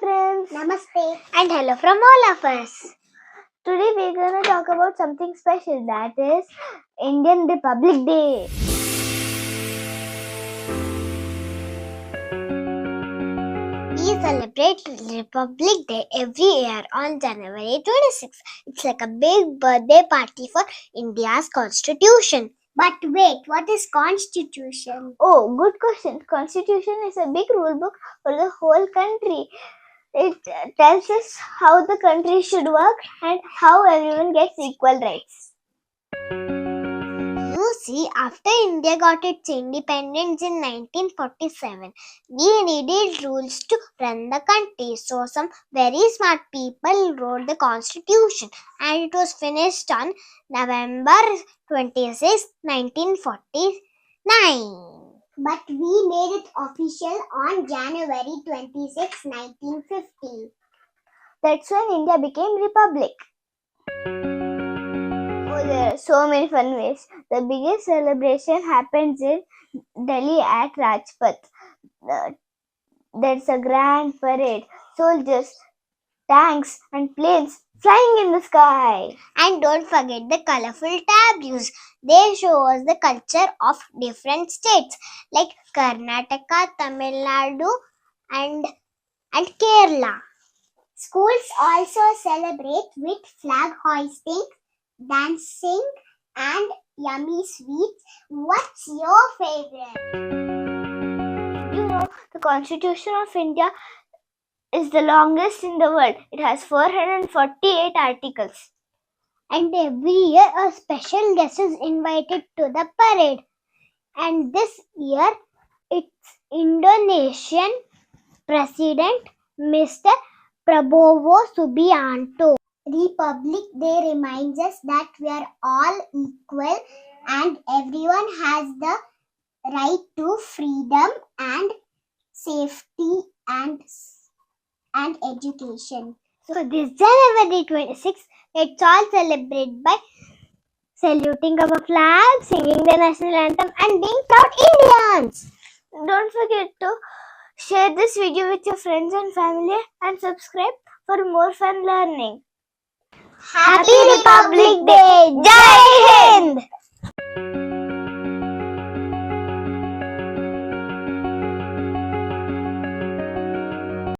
friends. Namaste. And hello from all of us. Today we're going to talk about something special, that is Indian Republic Day. We celebrate Republic Day every year on January 26th. It's like a big birthday party for India's constitution. But wait, what is constitution? Oh, good question. Constitution is a big rule book for the whole country. It tells us how the country should work and how everyone gets equal rights. You see, after India got its independence in 1947, we needed rules to run the country. So some very smart people wrote the constitution and it was finished on November 26, 1949. But we made it official on January 26, 1950. That's when India became Republic. Oh, there are so many fun ways. The biggest celebration happens in Delhi at Rajpath. There's a grand parade. Soldiers, tanks and planes flying in the sky. And don't forget the colorful tableaus. They show us the culture of different states like Karnataka, Tamil Nadu and Kerala. Schools also celebrate with flag hoisting, dancing and yummy sweets. What's your favorite? You know, the Constitution of India is the longest in the world. It has 448 articles. And every year a special guest is invited to the parade. And this year it's Indonesian President Mr. Prabowo Subianto. Republic Day reminds us that we are all equal and everyone has the right to freedom and safety and education. So this January 26th, let's all celebrate by saluting our flag, singing the national anthem and being proud Indians. Don't forget to share this video with your friends and family and subscribe for more fun learning. Happy Republic Day! Jai Hind!